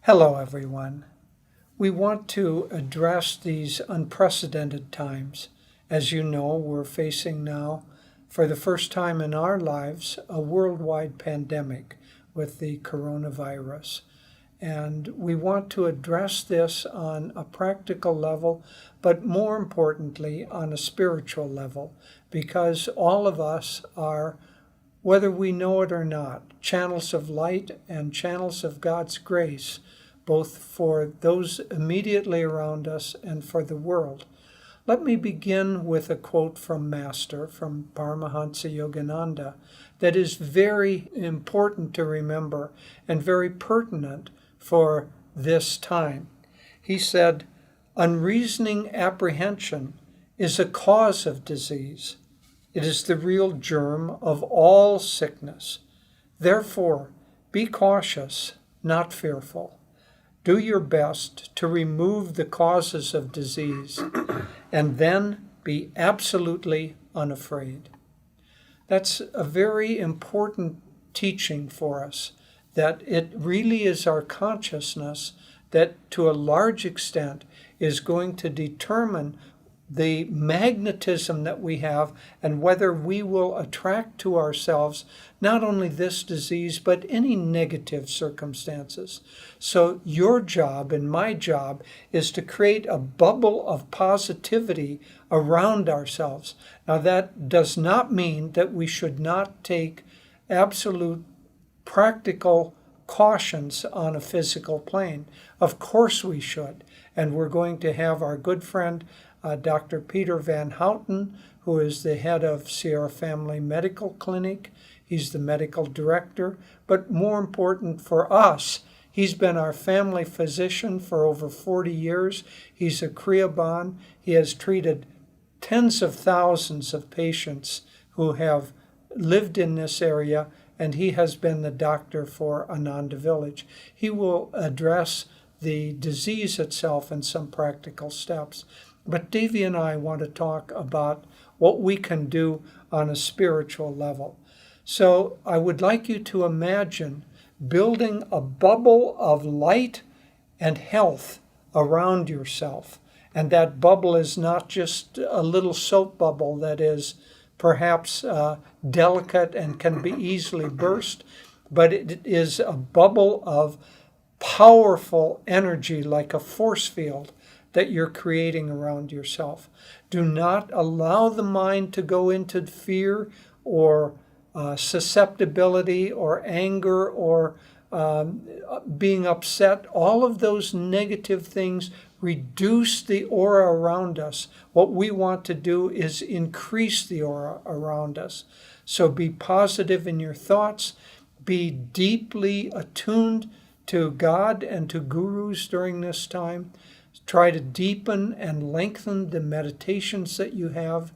Hello, everyone. We want to address these unprecedented times. As you know, we're facing now, for the first time in our lives, a worldwide pandemic with the coronavirus. And we want to address this on a practical level, but more importantly, on a spiritual level, because all of us are, whether we know it or not, channels of light and channels of God's grace, both for those immediately around us and for the world. Let me begin with a quote from Master, from Paramahansa Yogananda, that is very important to remember and very pertinent for this time. He said, "Unreasoning apprehension is a cause of disease. It is the real germ of all sickness. Therefore, be cautious, not fearful. Do your best to remove the causes of disease, and then be absolutely unafraid." That's a very important teaching for us, that it really is our consciousness that to a large extent is going to determine the magnetism that we have and whether we will attract to ourselves not only this disease but any negative circumstances. So your job and my job is to create a bubble of positivity around ourselves. Now that does not mean that we should not take absolute practical cautions on a physical plane. Of course we should. And we're going to have our good friend Dr. Peter Van Houten, who is the head of Sierra Family Medical Clinic. He's the medical director. But more important for us, he's been our family physician for over 40 years. He's a Kriyaban. He has treated tens of thousands of patients who have lived in this area, and he has been the doctor for Ananda Village. He will address the disease itself and some practical steps. But Davy and I want to talk about what we can do on a spiritual level. So I would like you to imagine building a bubble of light and health around yourself. And that bubble is not just a little soap bubble that is perhaps delicate and can be easily burst, but it is a bubble of powerful energy like a force field that you're creating around yourself. Do not allow the mind to go into fear or susceptibility or anger or being upset. All of those negative things reduce the aura around us. What we want to do is increase the aura around us. So be positive in your thoughts. Be deeply attuned to God and to gurus during this time. Try to deepen and lengthen the meditations that you have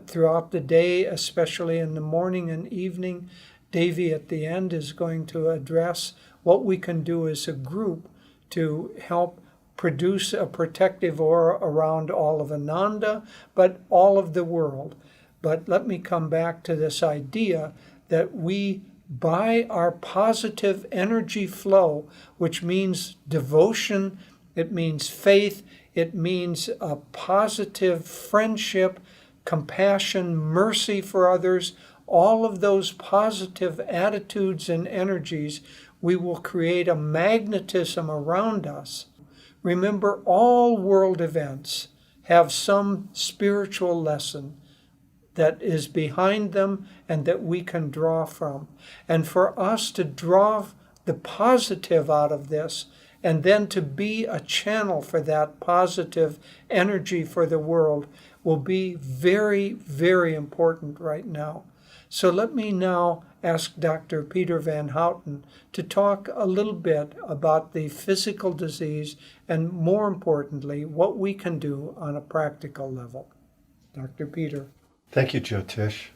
throughout the day, especially in the morning and evening. Davy at the end is going to address what we can do as a group to help produce a protective aura around all of Ananda, but all of the world. But let me come back to this idea that we, by our positive energy flow, which means devotion, it means faith, it means a positive friendship, compassion, mercy for others, all of those positive attitudes and energies, we will create a magnetism around us. Remember, all world events have some spiritual lesson that is behind them and that we can draw from. And for us to draw the positive out of this, and then to be a channel for that positive energy for the world, will be very, very important right now. So let me now ask Dr. Peter Van Houten to talk a little bit about the physical disease and, more importantly, what we can do on a practical level. Dr. Peter. Thank you, Jyotish.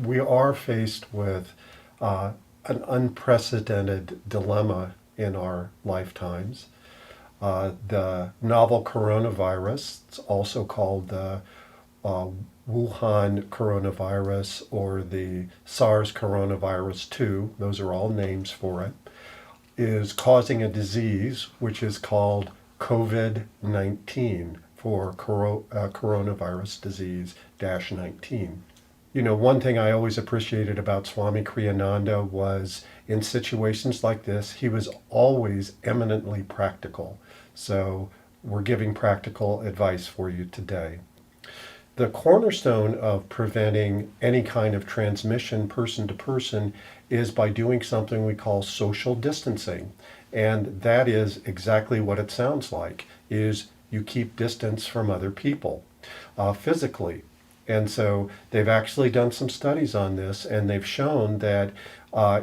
We are faced with an unprecedented dilemma in our lifetimes. The novel coronavirus, it's also called the Wuhan coronavirus or the SARS coronavirus 2, those are all names for it, is causing a disease which is called COVID-19 for coronavirus disease -19. You know, one thing I always appreciated about Swami Kriyananda was in situations like this, he was always eminently practical. So we're giving practical advice for you today. The cornerstone of preventing any kind of transmission person to person is by doing something we call social distancing. And that is exactly what it sounds like, is you keep distance from other people physically. And so they've actually done some studies on this, and they've shown that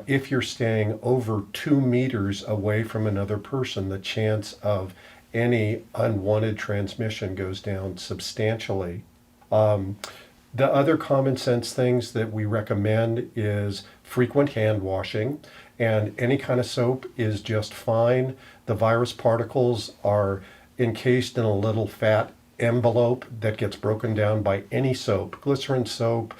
if you're staying over 2 meters away from another person, the chance of any unwanted transmission goes down substantially. The other common sense things that we recommend is frequent hand washing, and any kind of soap is just fine. The virus particles are encased in a little fat envelope that gets broken down by any soap, glycerin soap,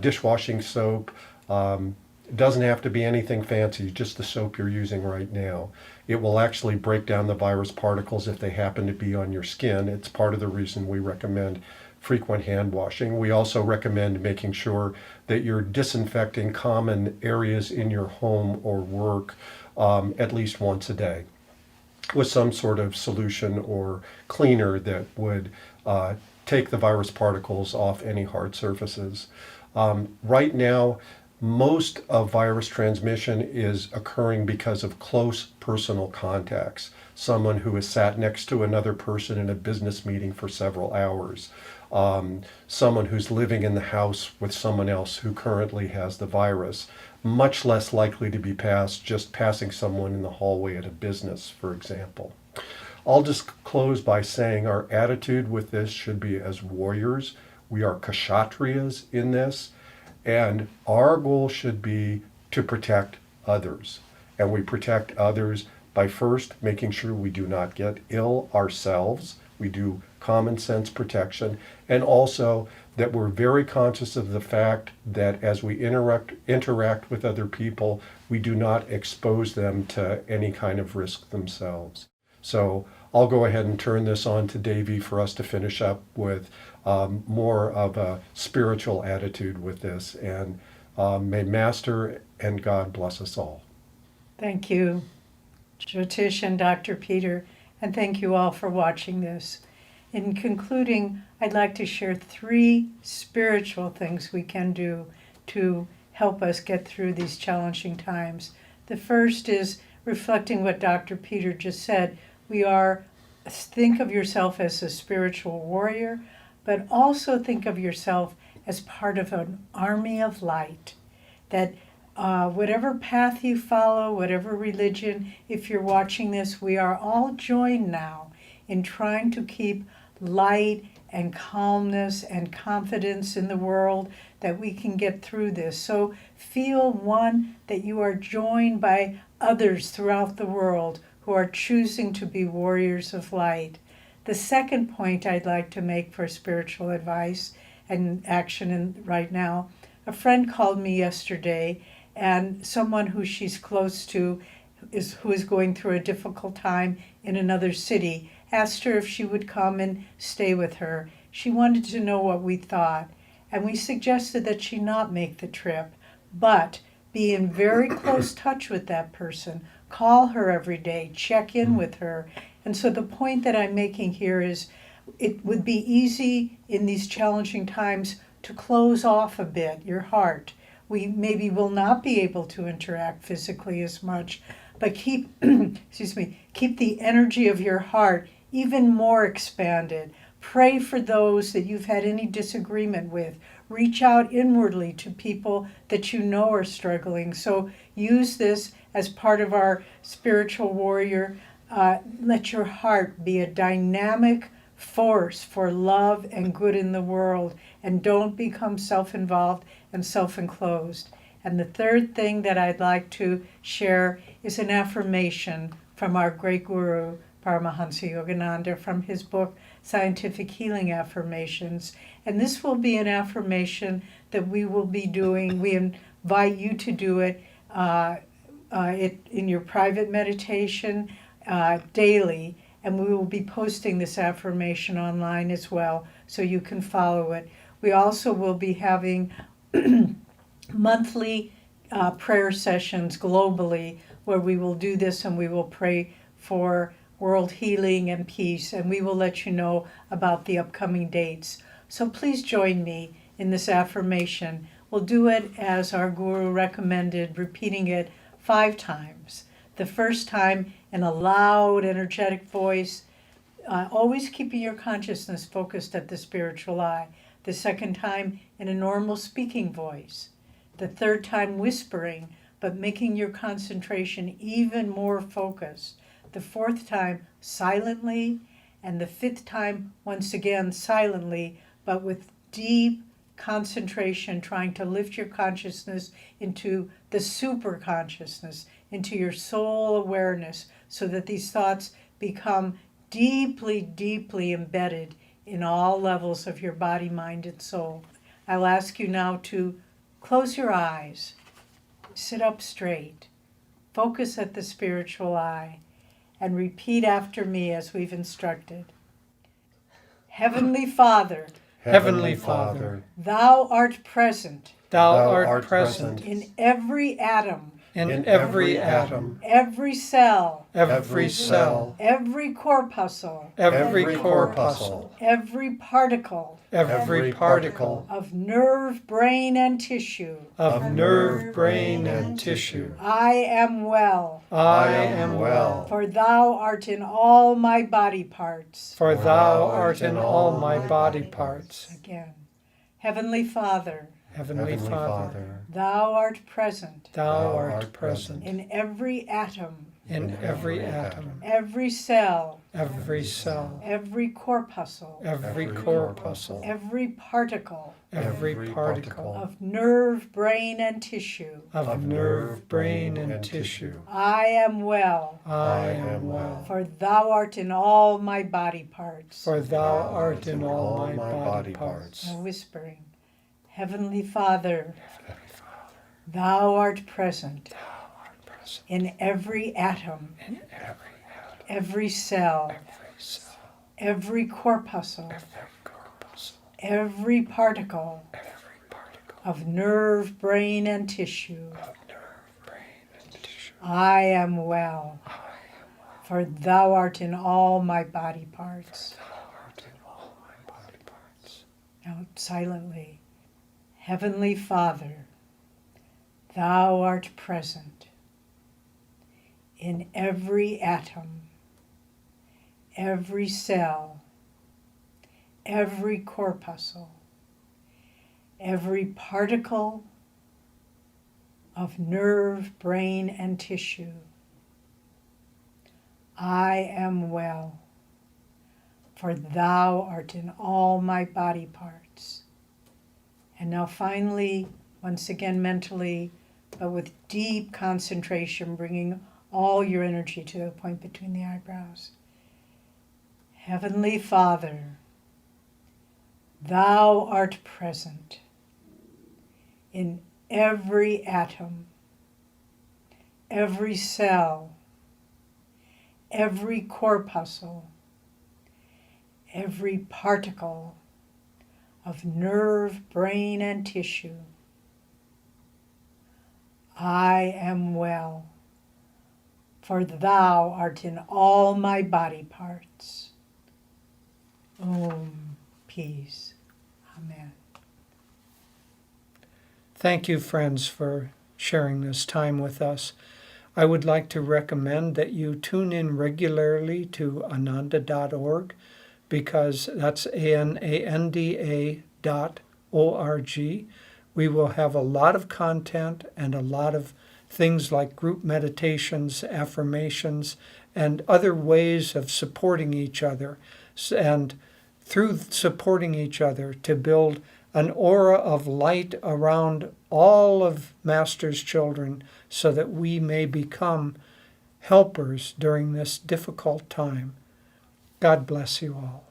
dishwashing soap. It doesn't have to be anything fancy, just the soap you're using right now. It will actually break down the virus particles if they happen to be on your skin. It's part of the reason we recommend frequent hand washing. We also recommend making sure that you're disinfecting common areas in your home or work at least once a day with some sort of solution or cleaner that would take the virus particles off any hard surfaces. Right now, most of virus transmission is occurring because of close personal contacts. Someone who has sat next to another person in a business meeting for several hours. Someone who's living in the house with someone else who currently has the virus. Much less likely to be passed just passing someone in the hallway at a business, for example. I'll just close by saying our attitude with this should be as warriors. We are kshatriyas in this, and our goal should be to protect others. And we protect others by first making sure we do not get ill ourselves. We do common sense protection, and also that we're very conscious of the fact that as we interact with other people, we do not expose them to any kind of risk themselves. So I'll go ahead and turn this on to Davey for us to finish up with more of a spiritual attitude with this. And may Master and God bless us all. Thank you, Jyotish and Dr. Peter, and thank you all for watching this. In concluding, I'd like to share 3 spiritual things we can do to help us get through these challenging times. The first is reflecting what Dr. Peter just said. Think of yourself as a spiritual warrior, but also think of yourself as part of an army of light. That whatever path you follow, whatever religion, if you're watching this, we are all joined now in trying to keep light and calmness and confidence in the world, that we can get through this. So feel, one, that you are joined by others throughout the world who are choosing to be warriors of light. The second point I'd like to make for spiritual advice and action right now, a friend called me yesterday, and someone who she's close to who is going through a difficult time in another city asked her if she would come and stay with her. She wanted to know what we thought, and we suggested that she not make the trip, but be in very close touch with that person. Call her every day, check in with her. And so the point that I'm making here is it would be easy in these challenging times to close off a bit your heart. We maybe will not be able to interact physically as much, but keep keep the energy of your heart even more expanded. Pray for those that you've had any disagreement with. Reach out inwardly to people that you know are struggling. So use this as part of our spiritual warrior. Let your heart be a dynamic force for love and good in the world, and don't become self-involved and self-enclosed. And the third thing that I'd like to share is an affirmation from our great guru, Paramahansa Yogananda, from his book, Scientific Healing Affirmations. And this will be an affirmation that we will be doing. We invite you to do it it in your private meditation daily, and we will be posting this affirmation online as well, so you can follow it. We also will be having monthly prayer sessions globally where we will do this and we will pray for world healing and peace, and we will let you know about the upcoming dates. So please join me in this affirmation. We'll do it as our guru recommended, repeating it 5 times. The first time in a loud, energetic voice, always keeping your consciousness focused at the spiritual eye. The second time in a normal speaking voice. The third time whispering, but making your concentration even more focused. The fourth time silently, and the fifth time once again silently, but with deep concentration, trying to lift your consciousness into the super consciousness, into your soul awareness, so that these thoughts become deeply, deeply embedded in all levels of your body, mind, and soul. I'll ask you now to close your eyes, sit up straight, focus at the spiritual eye, and repeat after me as we've instructed. Heavenly Father, Heavenly Father, Thou art present Thou art present in every atom, in every atom, every cell, every cell, every corpuscle, every corpuscle, every particle every particle of nerve, brain, and tissue. of nerve, brain, and tissue. I am well, I am well, for Thou art in all my body parts. for Thou art in all my body parts. Again. Heavenly Father, Heavenly Father, Thou art present Thou art present in every atom, in every atom, every cell, every cell, every corpuscle, every corpuscle, every particle every particle of nerve, brain, and tissue. of nerve, brain, and tissue. I am well, I am well, for Thou art in all my body parts. for Thou art in all my body parts. Now whispering, Heavenly Father, Thou art present in every atom, every cell, every corpuscle, every particle of nerve, brain, and tissue. I am well, for Thou art in all my body parts. Now silently, Heavenly Father, Thou art present in every atom, every cell, every corpuscle, every particle of nerve, brain, and tissue. I am well, for Thou art in all my body parts. And now finally, once again mentally, but with deep concentration, bringing all your energy to the point between the eyebrows. Heavenly Father, Thou art present in every atom, every cell, every corpuscle, every particle of nerve, brain, and tissue. I am well, for Thou art in all my body parts. Om, peace. Amen. Thank you, friends, for sharing this time with us. I would like to recommend that you tune in regularly to ananda.org, because that's ANANDA.org. We will have a lot of content and a lot of things like group meditations, affirmations, and other ways of supporting each other. And through supporting each other to build an aura of light around all of Master's children so that we may become helpers during this difficult time. God bless you all.